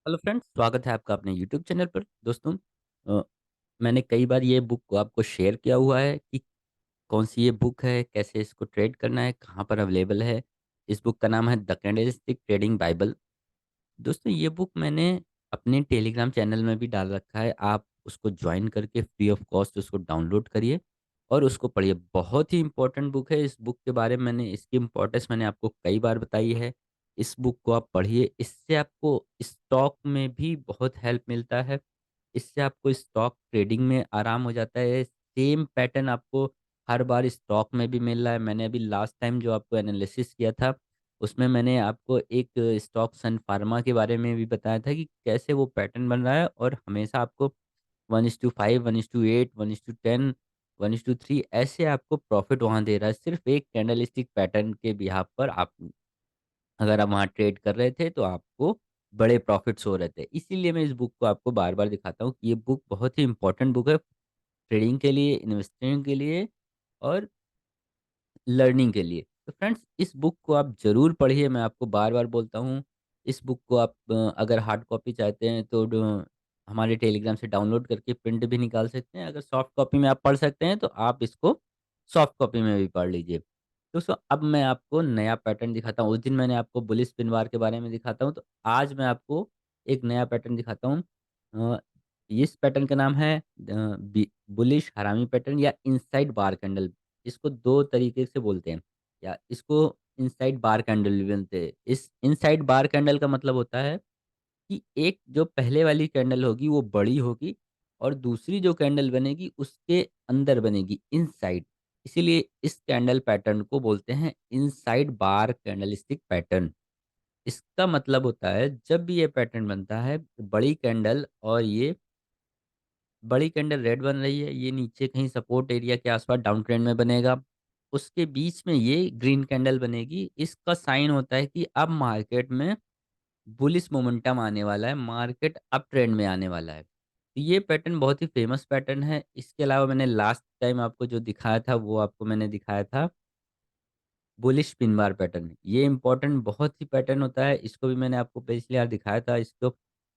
Hello friends, स्वागत है आपका अपने यूट्यूब चैनल पर। दोस्तों, अ, मैंने कई बार ये बुक को आपको शेयर किया हुआ है कि कौन-सी ये बुक है, कैसे इसको ट्रेड करना है, कहाँ पर अवेलेबल है। इस बुक का नाम है द कैंडलस्टिक ट्रेडिंग बाइबल। दोस्तों, ये बुक मैंने अपने टेलीग्राम चैनल में भी डाल रखा है। आप उसको जॉइन करके फ्री ऑफ कॉस्ट उसको डाउनलोड करिए और उसको पढ़िए। बहुत ही इम्पोर्टेंट बुक है। इस बुक के बारे में इसकी इम्पोर्टेंस मैंने आपको कई बार बताई है। इस बुक को आप पढ़िए, इससे आपको स्टॉक में भी बहुत हेल्प मिलता है। इससे आपको स्टॉक ट्रेडिंग में आराम हो जाता है। सेम पैटर्न आपको हर बार स्टॉक में भी मिल रहा है। मैंने अभी लास्ट टाइम जो आपको एनालिसिस किया था, उसमें मैंने आपको एक स्टॉक सन फार्मा के बारे में भी बताया था कि कैसे वो पैटर्न बन रहा है और हमेशा आपको 1:5, 1:8, 1:10, 1:3 ऐसे आपको प्रॉफ़िट वहाँ दे रहा है। सिर्फ़ एक कैंडलस्टिक पैटर्न के बिहाफ़ पर आप अगर आप वहाँ ट्रेड कर रहे थे, तो आपको बड़े प्रॉफ़िट्स हो रहे थे। इसीलिए मैं इस बुक को आपको बार-बार दिखाता हूँ कि ये बुक बहुत ही इम्पोर्टेंट बुक है ट्रेडिंग के लिए, इन्वेस्टिंग के लिए और लर्निंग के लिए। तो फ्रेंड्स, इस बुक को आप ज़रूर पढ़िए, मैं आपको बार-बार बोलता हूँ। इस बुक को आप अगर हार्ड कॉपी चाहते हैं तो हमारे टेलीग्राम से डाउनलोड करके प्रिंट भी निकाल सकते हैं। अगर सॉफ्ट कॉपी में आप पढ़ सकते हैं तो आप इसको सॉफ्ट कॉपी में भी पढ़ लीजिए। दोस्तों, अब मैं आपको नया पैटर्न दिखाता हूँ। उस दिन मैंने आपको बुलिश स्पिन बार के बारे में दिखाता हूँ, तो आज मैं आपको एक नया पैटर्न दिखाता हूँ। अ, इस पैटर्न का नाम है बुलिश हरामी पैटर्न या इनसाइड बार कैंडल। इसको 2 तरीके से बोलते हैं, या इसको इनसाइड बार कैंडल भी बोलते हैं। इस इनसाइड बार कैंडल का मतलब होता है कि एक जो पहले वाली कैंडल होगी वो बड़ी होगी और दूसरी जो कैंडल बनेगी उसके अंदर बनेगी इनसाइड। इसीलिए इस कैंडल पैटर्न को बोलते हैं इनसाइड बार कैंडलस्टिक पैटर्न। इसका मतलब होता है जब भी ये पैटर्न बनता है, बड़ी कैंडल और ये बड़ी कैंडल रेड बन रही है, ये नीचे कहीं सपोर्ट एरिया के आसपास डाउन ट्रेंड में बनेगा। उसके बीच में ये ग्रीन कैंडल बनेगी। इसका साइन होता है कि अब मार्केट में बुलिश मोमेंटम आने वाला है, मार्केट अप ट्रेंड में आने वाला है। तो ये पैटर्न बहुत ही फेमस पैटर्न है। इसके अलावा मैंने लास्ट टाइम आपको जो दिखाया था, वो आपको मैंने दिखाया था बुलिश पिन बार पैटर्न। ये इम्पोर्टेंट बहुत ही पैटर्न होता है। इसको भी मैंने आपको पिछली बार दिखाया था। इसको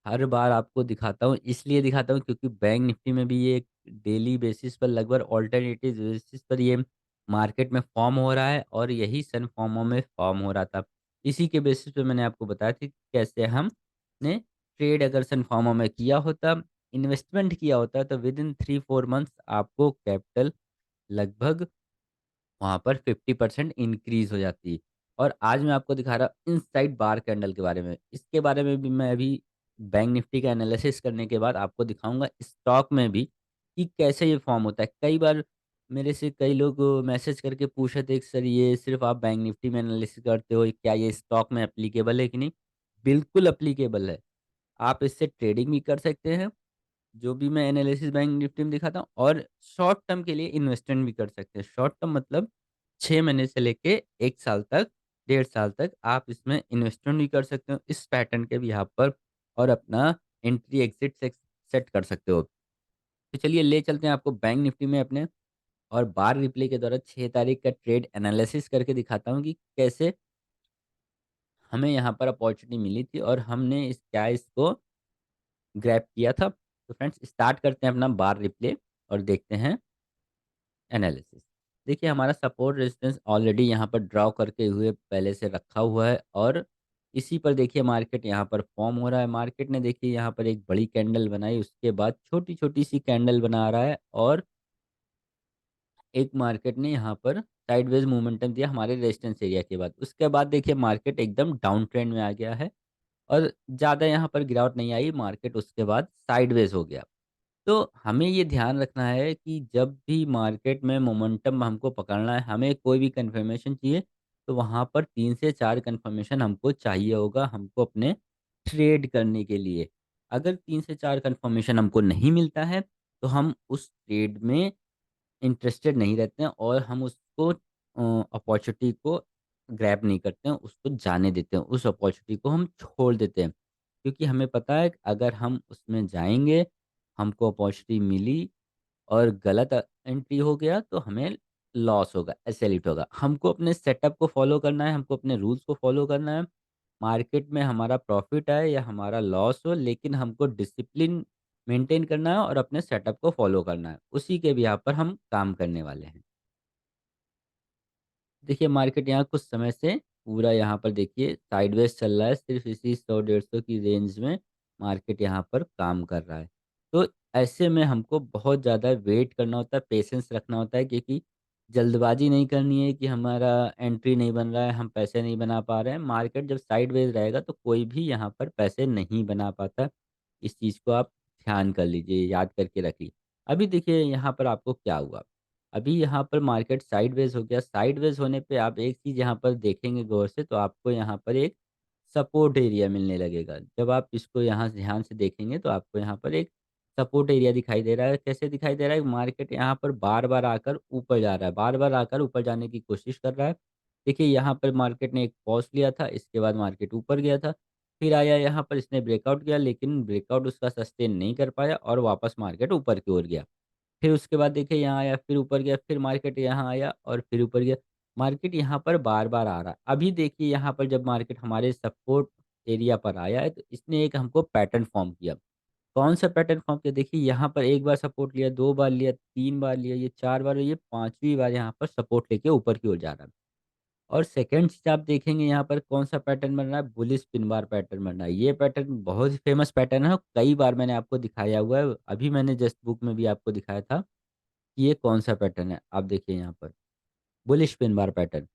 हर बार आपको दिखाता हूँ, इसलिए दिखाता हूँ क्योंकि बैंक निफ्टी में भी ये डेली बेसिस पर लगभग अल्टरनेटिव बेसिस पर ये मार्केट में फॉर्म हो रहा है और यही सन फॉर्मों में फॉर्म हो रहा था। इसी के बेसिस पे मैंने आपको बताया था कि कैसे हमने ट्रेड अगर सन फॉर्मों में किया होता, इन्वेस्टमेंट किया होता, तो विद इन 3-4 मंथ्स आपको कैपिटल लगभग वहाँ पर 50% इंक्रीज़ हो जाती है। और आज मैं आपको दिखा रहा हूँ इनसाइड बार कैंडल के बारे में। इसके बारे में भी मैं अभी बैंक निफ्टी का एनालिसिस करने के बाद आपको दिखाऊँगा स्टॉक में भी कि कैसे ये फ़ॉर्म होता है। कई बार मेरे से कई लोग मैसेज करके पूछे थे कि सर, ये सिर्फ़ आप बैंक निफ्टी में एनालिसिस करते हो, क्या ये स्टॉक में एप्लीकेबल है कि नहीं? बिल्कुल एप्लीकेबल है। आप इससे ट्रेडिंग भी कर सकते हैं, जो भी मैं एनालिसिस बैंक निफ्टी में दिखाता हूँ, और शॉर्ट टर्म के लिए इन्वेस्टमेंट भी कर सकते हैं। शॉर्ट टर्म मतलब 6 महीने से लेके 1 साल तक, 1.5 साल तक आप इसमें इन्वेस्टमेंट भी कर सकते हो इस पैटर्न के बिहाफ़ पर और अपना एंट्री एग्ज़िट सेट कर सकते हो। तो चलिए ले चलते हैं आपको बैंक निफ्टी में अपने, और बार रिप्ले के द्वारा 6 तारीख का ट्रेड एनालिसिस करके दिखाता हूँ कि कैसे हमें यहाँ पर अपॉर्च्युनिटी मिली थी और हमने इसको ग्रैब किया था। तो फ्रेंड्स, स्टार्ट करते हैं अपना बार रिप्ले और देखते हैं एनालिसिस। देखिए, हमारा सपोर्ट रेजिस्टेंस ऑलरेडी यहाँ पर ड्रॉ करके हुए पहले से रखा हुआ है और इसी पर देखिए मार्केट यहाँ पर फॉर्म हो रहा है। मार्केट ने देखिए यहाँ पर एक बड़ी कैंडल बनाई, उसके बाद छोटी-छोटी सी कैंडल बना रहा है और एक मार्केट ने यहाँ पर साइडवेज मोमेंटम दिया हमारे रेजिस्टेंस एरिया के बाद। उसके बाद देखिए मार्केट एकदम डाउन ट्रेंड में आ गया है और ज़्यादा यहाँ पर गिरावट नहीं आई, मार्केट उसके बाद साइडवेज हो गया। तो हमें ये ध्यान रखना है कि जब भी मार्केट में मोमेंटम हमको पकड़ना है, हमें कोई भी कन्फर्मेशन चाहिए, तो वहाँ पर 3 से 4 कन्फर्मेशन हमको चाहिए होगा, हमको अपने ट्रेड करने के लिए। अगर 3 से 4 कन्फर्मेशन हमको नहीं मिलता है, तो हम उस ट्रेड में इंटरेस्टेड नहीं रहते हैं और हम उसको अपॉर्च्युनिटी को ग्रैब नहीं करते हैं, उसको जाने देते हैं, उस अपॉर्च्युनिटी को हम छोड़ देते हैं। क्योंकि हमें पता है कि अगर हम उसमें जाएँगे, हमको अपॉर्च्युनिटी मिली और गलत एंट्री हो गया तो हमें लॉस होगा, एसएल हिट होगा। हमको अपने सेटअप को फ़ॉलो करना है, हमको अपने रूल्स को फ़ॉलो करना है। मार्केट में हमारा प्रॉफ़िट आए या हमारा लॉस हो, लेकिन हमको डिसिप्लिन मेंटेन करना है और अपने सेटअप को फ़ॉलो करना है। उसी के बिहाफ़ पर हम काम करने वाले हैं। देखिए, मार्केट यहाँ कुछ समय से पूरा यहाँ पर देखिए साइडवेज़ चल रहा है, सिर्फ़ इसी 100 डेढ़ 100 की रेंज में मार्केट यहाँ पर काम कर रहा है। तो ऐसे में हमको बहुत ज़्यादा वेट करना होता है, पेशेंस रखना होता है, क्योंकि जल्दबाज़ी नहीं करनी है कि हमारा एंट्री नहीं बन रहा है, हम पैसे नहीं बना पा रहे हैं। मार्केट जब साइडवेज़ रहेगा तो कोई भी यहाँ पर पैसे नहीं बना पाता। इस चीज़ को आप ध्यान कर लीजिए, याद करके रखिए। अभी देखिए यहाँ पर आपको क्या हुआ, अभी यहाँ पर मार्केट साइडवेज़ हो गया, साइडवेज़ होने पे आप एक चीज़ यहाँ पर देखेंगे गौर से, तो आपको यहाँ पर एक सपोर्ट एरिया मिलने लगेगा। जब आप इसको यहाँ ध्यान से देखेंगे तो आपको यहाँ पर एक सपोर्ट एरिया दिखाई दे रहा है। कैसे दिखाई दे रहा है? मार्केट यहाँ पर बार-बार आकर ऊपर जा रहा है, बार-बार आकर ऊपर जाने की कोशिश कर रहा है। देखिए यहाँ पर मार्केट ने एक पॉज़ लिया था, इसके बाद मार्केट ऊपर गया था, फिर आया यहाँ पर इसने ब्रेकआउट किया, लेकिन ब्रेकआउट उसका सस्टेन नहीं कर पाया और वापस मार्केट ऊपर की ओर गया। फिर उसके बाद देखिए यहाँ आया, फिर ऊपर गया, फिर मार्केट यहाँ आया और फिर ऊपर गया। मार्केट यहाँ पर बार-बार आ रहा है। अभी देखिए यहाँ पर जब मार्केट हमारे सपोर्ट एरिया पर आया है, तो इसने एक हमको पैटर्न फ़ॉर्म किया। कौन-सा पैटर्न फ़ॉर्म किया? देखिए यहाँ पर 1 बार सपोर्ट लिया, 2 बार लिया, 3 बार लिया, ये 4 बार और ये 5वीं बार यहाँ पर सपोर्ट लेके ऊपर की ओर जा रहा है। और सेकंड चीज़ आप देखेंगे यहाँ पर कौन-सा पैटर्न बन रहा है? बुलिश पिन बार पैटर्न बन रहा है। ये पैटर्न बहुत ही फ़ेमस पैटर्न है और कई बार मैंने आपको दिखाया हुआ है। अभी मैंने जस्ट बुक में भी आपको दिखाया था। ये कौन-सा पैटर्न है? आप देखिए यहाँ पर, bullish pin bar pattern,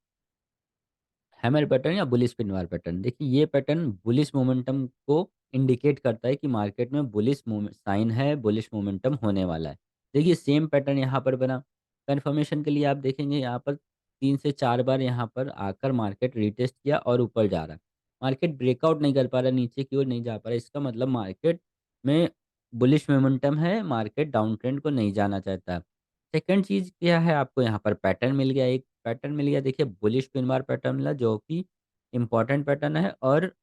hammer pattern या बुलिश पिन बार पैटर्न। देखिए ये पैटर्न बुलिश मोमेंटम को इंडिकेट करता है कि मार्केट में बुलिश साइन है, बुलिश मोमेंटम होने वाला है। देखिए सेम पैटर्न यहाँ पर बना। कन्फर्मेशन के लिए आप देखेंगे यहाँ पर 3 से 4 बार यहाँ पर आकर मार्केट रीटेस्ट किया और ऊपर जा रहा है। मार्केट ब्रेकआउट नहीं कर पा रहा है, नीचे की ओर नहीं जा पा रहा है। इसका मतलब मार्केट में बुलिश मोमेंटम है, मार्केट डाउन ट्रेंड को नहीं जाना चाहता। सेकंड चीज़ क्या है, आपको यहाँ पर पैटर्न मिल गया, एक पैटर्न मिल गया, देखिए बुलिश पिन बार पैटर्न मिला जो कि इम्पोर्टेंट पैटर्न है और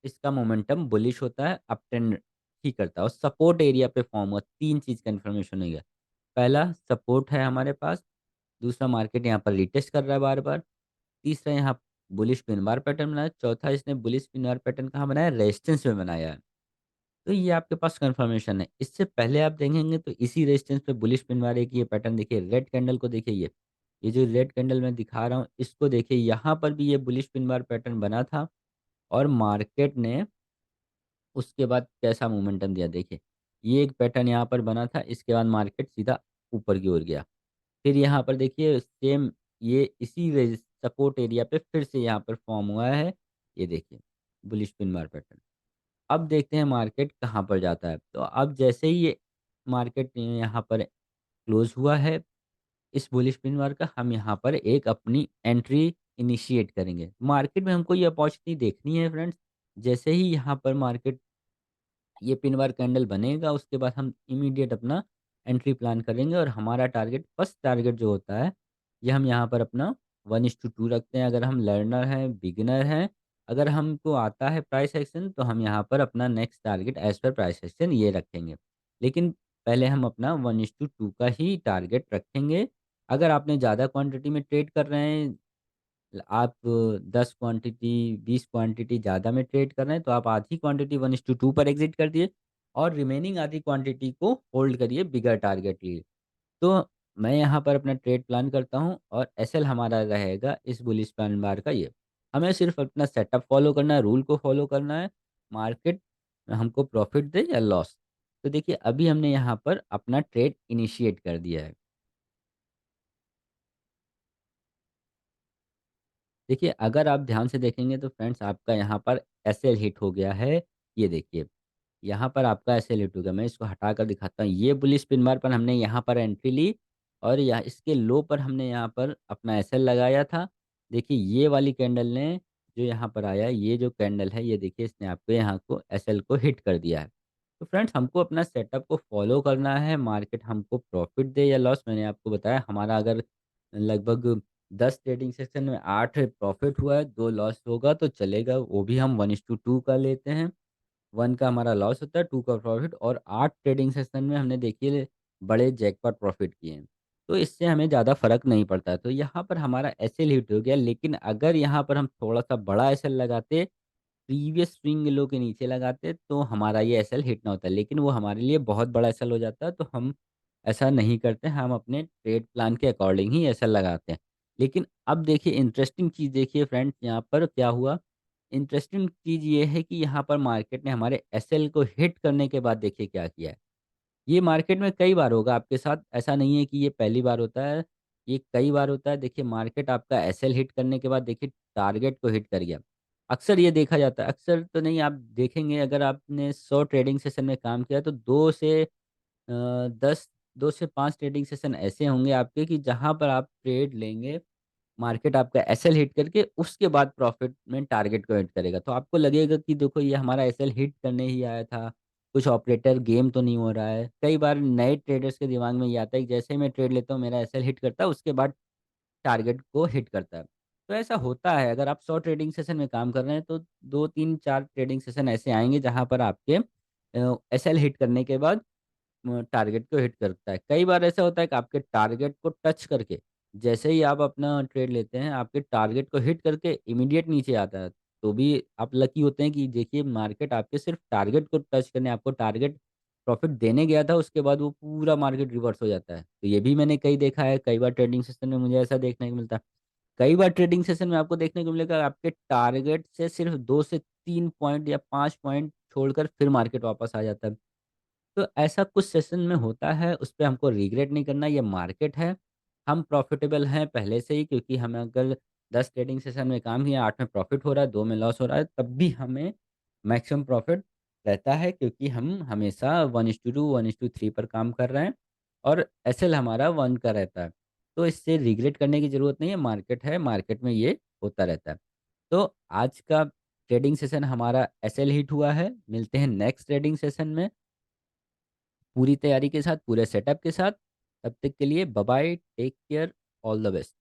इसका मोमेंटम बुलिश होता है, अपट्रेंड ही करता है और सपोर्ट एरिया पे फॉर्म हुआ। 3 चीज़ का इन्फॉर्मेशन हो गया। पहला सपोर्ट है हमारे पास, दूसरा मार्केट यहाँ पर रिटेस्ट कर रहा है बार-बार, तीसरा यहाँ बुलिश पिन बार पैटर्न बनाया, चौथा इसने बुलिश पिन बार पैटर्न कहाँ बनाया? रेजिस्टेंस में बनाया है। तो ये आपके पास कन्फर्मेशन है। इससे पहले आप देखेंगे तो इसी रेजिस्टेंस पे बुलिश पिन वाले की ये पैटर्न देखिए, रेड कैंडल को देखिए ये। ये जो रेड कैंडल मैं दिखा रहा हूँ इसको देखिए, यहाँ पर भी ये बुलिश पिन बार पैटर्न बना था और मार्केट ने उसके बाद कैसा मोमेंटम दिया देखिए। ये एक पैटर्न यहाँ पर बना था, इसके बाद मार्केट सीधा ऊपर की ओर गया। फिर यहाँ पर देखिए सेम ये इसी सपोर्ट एरिया पे फिर से यहाँ पर फॉर्म हुआ है। ये देखिए, बुलिश पिन बार पैटर्न। अब देखते हैं मार्केट कहाँ पर जाता है। तो अब जैसे ही ये मार्केट यहाँ पर क्लोज़ हुआ है, इस बुलिश पिन बार का हम यहाँ पर एक अपनी एंट्री इनिशिएट करेंगे। मार्केट में हमको ये अपॉर्च्युनिटी देखनी है फ्रेंड्स, जैसे ही यहाँ पर मार्केट ये पिन बार कैंडल बनेगा, उसके बाद हम इमीडिएट अपना एंट्री प्लान करेंगे और हमारा टारगेट फर्स्ट टारगेट जो होता है, ये हम यहाँ पर अपना 1:2 रखते हैं। अगर हम लर्नर हैं, बिगिनर हैं, अगर हमको आता है प्राइस एक्शन तो हम यहाँ पर अपना next target as per price action ये रखेंगे। लेकिन पहले हम अपना 1:2 का ही टारगेट रखेंगे। अगर आपने ज़्यादा क्वांटिटी में ट्रेड कर रहे हैं, आप 10 क्वांटिटी, 20 क्वांटिटी ज़्यादा में ट्रेड कर रहे हैं, तो आप आधी क्वांटिटी 1:2 पर एग्ज़िट कर दिए और रिमेनिंग आधी क्वांटिटी को होल्ड करिए बिगर टारगेट लिए। तो मैं यहाँ पर अपना ट्रेड प्लान करता हूँ और एसएल हमारा रहेगा इस बुलिश प्लान बार का ये। हमें सिर्फ़ अपना सेटअप फ़ॉलो करना है, रूल को फ़ॉलो करना है, मार्केट हमको प्रॉफ़िट दे या लॉस। तो देखिए अभी हमने यहाँ पर अपना ट्रेड इनिशिएट कर दिया है। देखिए, अगर आप ध्यान से देखेंगे तो फ्रेंड्स आपका यहाँ पर एसएल हिट हो गया है। ये देखिए, यहाँ पर आपका एसएल हिट हो गया। मैं इसको हटाकर दिखाता हूँ। ये बुलिश पिन बार पर हमने यहाँ पर एंट्री ली और यहाँ इसके लो पर हमने यहाँ पर अपना एसएल लगाया था। देखिए, ये वाली कैंडल ने जो यहाँ पर आया, ये जो कैंडल है, ये देखिए इसने आपके यहाँ को एसएल को हिट कर दिया है। तो फ्रेंड्स हमको अपना सेटअप को फ़ॉलो करना है। मार्केट हमको प्रॉफ़िट दे या लॉस, मैंने आपको बताया हमारा अगर लगभग 10 ट्रेडिंग सेशन में 8 प्रॉफ़िट हुआ है, 2 लॉस होगा तो चलेगा, वो भी हम 1:2 का लेते हैं। 1 का हमारा लॉस होता है, 2 का प्रॉफ़िट और 8 ट्रेडिंग सेशन में हमने देखिए बड़े जैकपॉट प्रॉफ़िट किए हैं। तो इससे हमें ज़्यादा फ़र्क नहीं पड़ता। तो यहाँ पर हमारा एसएल हिट हो गया, लेकिन अगर यहाँ पर हम थोड़ा-सा बड़ा एसएल लगाते, प्रीवियस स्विंग लो के नीचे लगाते, तो हमारा ये एसएल हिट ना होता। लेकिन वो हमारे लिए बहुत बड़ा एसएल हो जाता, तो हम ऐसा नहीं करते, हम अपने ट्रेड प्लान के अकॉर्डिंग ही एसएल लगाते हैं। लेकिन अब देखिए इंटरेस्टिंग चीज़ देखिए फ्रेंड्स यहाँ पर क्या हुआ, इंटरेस्टिंग चीज़ ये है कि यहाँ पर मार्केट ने हमारे एसएल को हिट करने के बाद देखिए क्या किया है। ये मार्केट में कई बार होगा आपके साथ, ऐसा नहीं है कि ये पहली बार होता है, ये कई बार होता है। देखिए मार्केट आपका एसएल हिट करने के बाद देखिए टारगेट को हिट कर गया। अक्सर ये देखा जाता है, अक्सर तो नहीं आप देखेंगे अगर आपने 100 ट्रेडिंग सेशन में काम किया तो 2 से 10 2 से 5 ट्रेडिंग सेशन ऐसे होंगे आपके कि जहाँ पर आप ट्रेड लेंगे, मार्केट आपका एसएल हिट करके उसके बाद प्रॉफ़िट में टारगेट को हिट करेगा। तो आपको लगेगा कि देखो ये हमारा एसएल हिट करने ही आया था, कुछ ऑपरेटर गेम तो नहीं हो रहा है। कई बार नए ट्रेडर्स के दिमाग में ये आता है कि जैसे ही मैं ट्रेड लेता हूँ मेरा एसएल हिट करता है, उसके बाद टारगेट को हिट करता है। तो ऐसा होता है, अगर आप 100 ट्रेडिंग सेशन में काम कर रहे हैं तो 2, 3, 4 ट्रेडिंग सेशन ऐसे आएँगे जहाँ पर आपके एसएल हिट करने के बाद टारगेट को हिट करता है। कई बार ऐसा होता है कि आपके टारगेट को टच करके, जैसे ही आप अपना ट्रेड लेते हैं, आपके टारगेट को हिट करके इमीडिएट नीचे आता है। तो भी आप लकी होते हैं कि देखिए मार्केट आपके सिर्फ टारगेट को टच करने, आपको टारगेट प्रॉफ़िट देने गया था, उसके बाद वो पूरा मार्केट रिवर्स हो जाता है। तो ये भी मैंने कई देखा है, कई बार ट्रेडिंग सेशन में मुझे ऐसा देखने को मिलता है। कई बार ट्रेडिंग सेशन में आपको देखने को मिलेगा आपके टारगेट से सिर्फ 2 से 3 पॉइंट या 5 पॉइंट छोड़कर फिर मार्केट वापस आ जाता है। तो ऐसा कुछ सेशन में होता है, उस पे हमको रिग्रेट नहीं करना, ये मार्केट है। हम प्रॉफ़िटेबल हैं पहले से ही, क्योंकि हमें अगर 10 ट्रेडिंग सेशन में काम किया, 8 में प्रॉफ़िट हो रहा है, 2 में लॉस हो रहा है, तब भी हमें मैक्सिमम प्रॉफ़िट रहता है, क्योंकि हम हमेशा 1:2, 1:3 पर काम कर रहे हैं और एसएल हमारा 1 का रहता है। तो इससे रिग्रेट करने की ज़रूरत नहीं है, मार्केट में ये होता रहता है। तो आज का ट्रेडिंग सेशन हमारा एसएल हिट हुआ है। मिलते हैं नेक्स्ट ट्रेडिंग सेशन में। पूरी तैयारी के साथ, पूरे सेटअप के साथ। तब तक के लिए bye bye, take care, all the best.